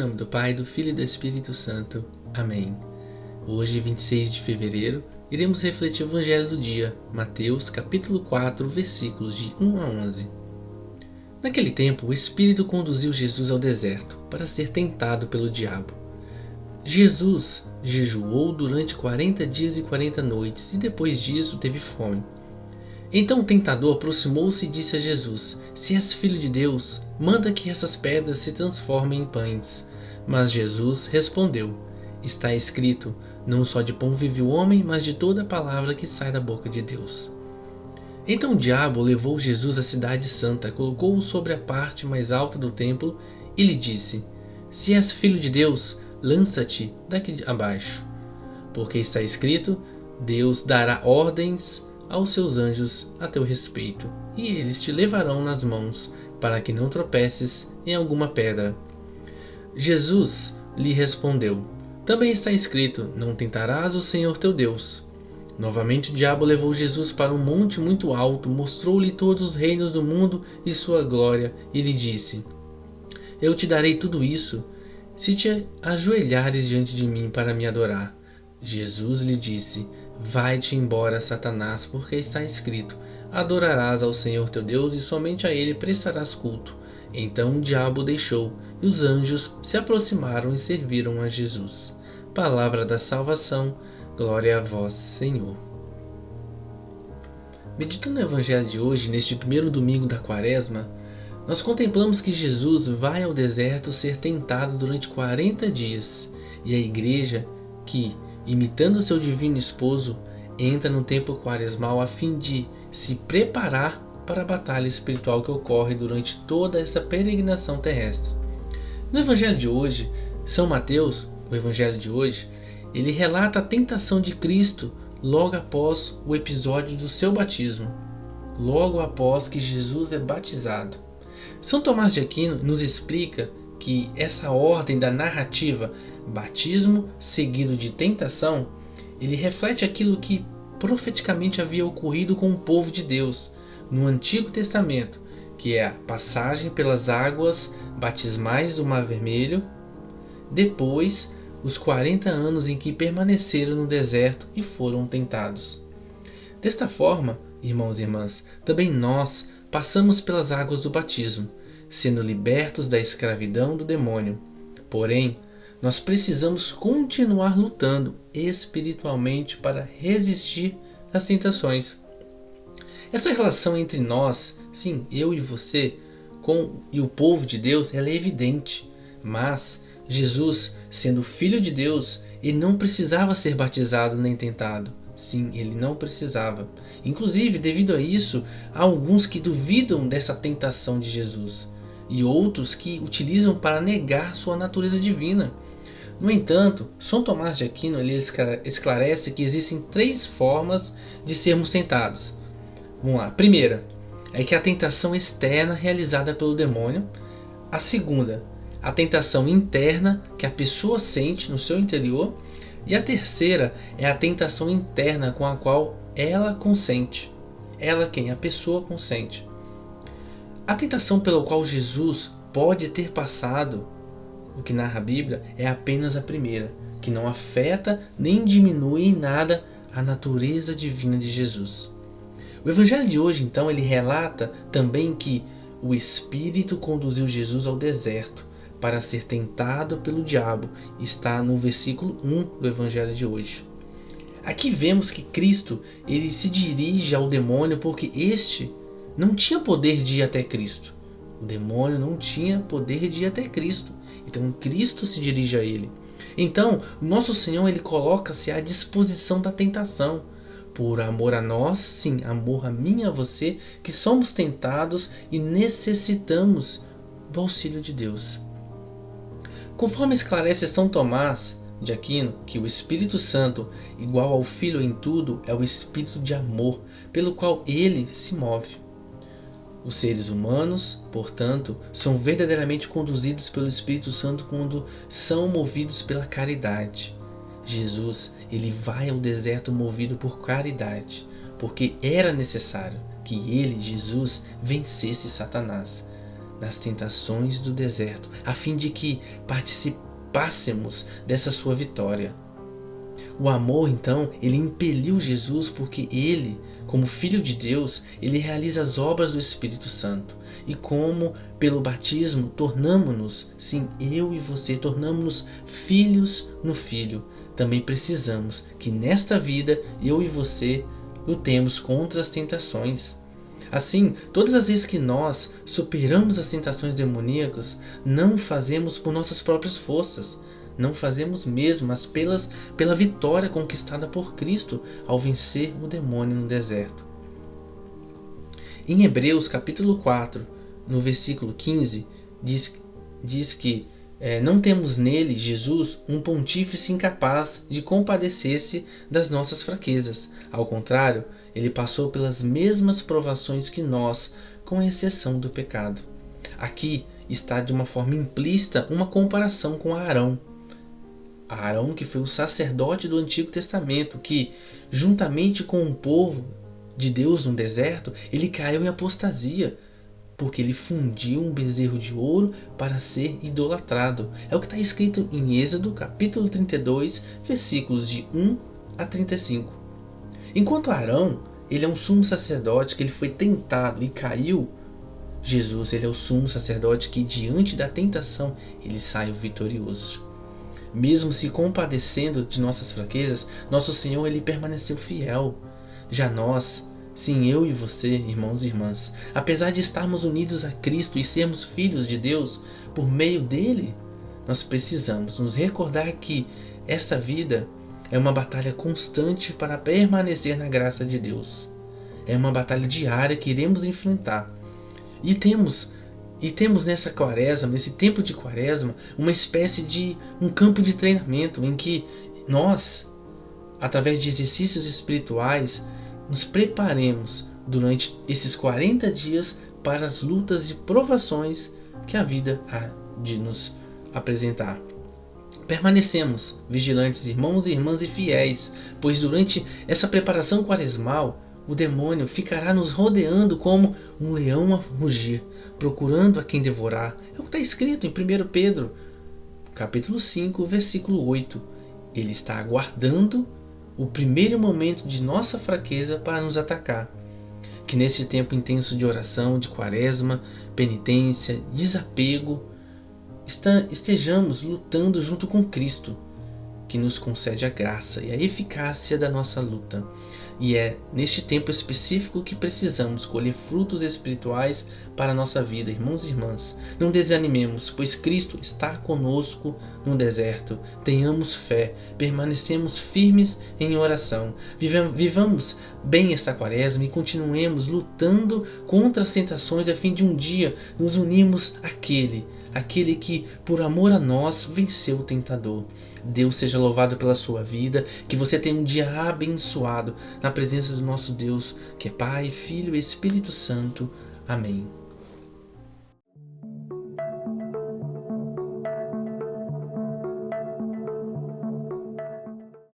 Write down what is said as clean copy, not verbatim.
nome do Pai, do Filho e do Espírito Santo. Amém. Hoje, 26 de fevereiro, iremos refletir o Evangelho do dia, Mateus, capítulo 4, versículos de 1 a 11. Naquele tempo, o Espírito conduziu Jesus ao deserto, para ser tentado pelo diabo. Jesus jejuou durante 40 dias e 40 noites, e depois disso teve fome. Então o tentador aproximou-se e disse a Jesus: Se és filho de Deus, manda que essas pedras se transformem em pães. Mas Jesus respondeu: Está escrito, não só de pão vive o homem, mas de toda a palavra que sai da boca de Deus. Então o diabo levou Jesus à cidade santa, colocou-o sobre a parte mais alta do templo e lhe disse: Se és filho de Deus, lança-te daqui abaixo. Porque está escrito, Deus dará ordens aos seus anjos a teu respeito, e eles te levarão nas mãos, para que não tropeces em alguma pedra. Jesus lhe respondeu: Também está escrito, não tentarás o Senhor teu Deus. Novamente o diabo levou Jesus para um monte muito alto, mostrou-lhe todos os reinos do mundo e sua glória, e lhe disse: Eu te darei tudo isso, se te ajoelhares diante de mim para me adorar. Jesus lhe disse: Vai-te embora, Satanás, porque está escrito, adorarás ao Senhor teu Deus e somente a ele prestarás culto. Então o diabo o deixou, e os anjos se aproximaram e serviram a Jesus. Palavra da salvação, glória a vós, Senhor. Meditando no Evangelho de hoje, neste primeiro domingo da Quaresma, nós contemplamos que Jesus vai ao deserto ser tentado durante 40 dias, e a igreja que, imitando seu divino esposo, entra no templo quaresmal a fim de se preparar para a batalha espiritual que ocorre durante toda essa peregrinação terrestre. No Evangelho de hoje, São Mateus, o Evangelho de hoje, ele relata a tentação de Cristo logo após o episódio do seu batismo, logo após que Jesus é batizado. São Tomás de Aquino nos explica que essa ordem da narrativa, batismo seguido de tentação, ele reflete aquilo que profeticamente havia ocorrido com o povo de Deus no Antigo Testamento, que é a passagem pelas águas batismais do Mar Vermelho, depois os 40 anos em que permaneceram no deserto e foram tentados. Desta forma, irmãos e irmãs, também nós passamos pelas águas do batismo, sendo libertos da escravidão do demônio. Porém, nós precisamos continuar lutando espiritualmente para resistir às tentações. Essa relação entre nós, sim, eu e você, e o povo de Deus, ela é evidente. Mas Jesus, sendo Filho de Deus, ele não precisava ser batizado nem tentado. Sim, ele não precisava. Inclusive, devido a isso, há alguns que duvidam dessa tentação de Jesus e outros que utilizam para negar sua natureza divina. No entanto, São Tomás de Aquino ele esclarece que existem 3 formas de sermos tentados. Vamos lá. A primeira é que a tentação externa realizada pelo demônio. A segunda, a tentação interna que a pessoa sente no seu interior. E a terceira é a tentação interna com a qual ela consente. Ela quem? A pessoa consente. A tentação pela qual Jesus pode ter passado, o que narra a Bíblia, é apenas a primeira, que não afeta nem diminui em nada a natureza divina de Jesus. O Evangelho de hoje, então, ele relata também que o Espírito conduziu Jesus ao deserto para ser tentado pelo diabo. Está no versículo 1 do Evangelho de hoje. Aqui vemos que Cristo ele se dirige ao demônio porque este não tinha poder de ir até Cristo. O demônio não tinha poder de ir até Cristo. Então Cristo se dirige a ele. Então, o nosso Senhor ele coloca-se à disposição da tentação. Por amor a nós, sim, amor a mim e a você, que somos tentados e necessitamos do auxílio de Deus. Conforme esclarece São Tomás de Aquino, que o Espírito Santo, igual ao Filho em tudo, é o Espírito de amor, pelo qual ele se move. Os seres humanos, portanto, são verdadeiramente conduzidos pelo Espírito Santo quando são movidos pela caridade. Jesus, ele vai ao deserto movido por caridade, porque era necessário que ele, Jesus, vencesse Satanás. nas tentações do deserto, a fim de que participássemos dessa sua vitória. O amor, então, ele impeliu Jesus porque ele, como Filho de Deus, ele realiza as obras do Espírito Santo. E como pelo batismo tornamo-nos, sim, eu e você, tornamo-nos filhos no Filho. Também precisamos que nesta vida, eu e você, lutemos contra as tentações. Assim, todas as vezes que nós superamos as tentações demoníacas, não fazemos por nossas próprias forças. Não fazemos mesmo, mas pela vitória conquistada por Cristo ao vencer o demônio no deserto. Em Hebreus capítulo 4, no versículo 15, diz que não temos nele, Jesus, um pontífice incapaz de compadecer-se das nossas fraquezas. Ao contrário, ele passou pelas mesmas provações que nós, com exceção do pecado. Aqui está de uma forma implícita uma comparação com Arão. Arão, que foi o sacerdote do Antigo Testamento, que, juntamente com o povo de Deus no deserto, ele caiu em apostasia, porque ele fundiu um bezerro de ouro para ser idolatrado. É o que está escrito em Êxodo, capítulo 32, versículos de 1 a 35. Enquanto Arão, ele é um sumo sacerdote que ele foi tentado e caiu, Jesus, ele é o sumo sacerdote que, diante da tentação, ele sai vitorioso. Mesmo se compadecendo de nossas fraquezas, nosso Senhor, ele permaneceu fiel. Já nós, sim, eu e você, irmãos e irmãs, apesar de estarmos unidos a Cristo e sermos filhos de Deus por meio dele, nós precisamos nos recordar que esta vida é uma batalha constante para permanecer na graça de Deus. É uma batalha diária que iremos enfrentar. E temos nessa quaresma, nesse tempo de quaresma, uma espécie de um campo de treinamento em que nós, através de exercícios espirituais, nos preparemos durante esses 40 dias para as lutas e provações que a vida há de nos apresentar. Permanecemos vigilantes, irmãos e irmãs e fiéis, pois durante essa preparação quaresmal, o demônio ficará nos rodeando como um leão a rugir, procurando a quem devorar. É o que está escrito em 1 Pedro, capítulo 5, versículo 8. Ele está aguardando o primeiro momento de nossa fraqueza para nos atacar. Que nesse tempo intenso de oração, de quaresma, penitência, desapego, estejamos lutando junto com Cristo, que nos concede a graça e a eficácia da nossa luta. E é neste tempo específico que precisamos colher frutos espirituais para a nossa vida, irmãos e irmãs. Não desanimemos, pois Cristo está conosco no deserto. Tenhamos fé, permanecemos firmes em oração. Vivamos bem esta quaresma e continuemos lutando contra as tentações a fim de um dia nos unirmos àquele que, por amor a nós, venceu o tentador. Deus seja louvado pela sua vida, que você tenha um dia abençoado na presença do nosso Deus, que é Pai, Filho e Espírito Santo. Amém.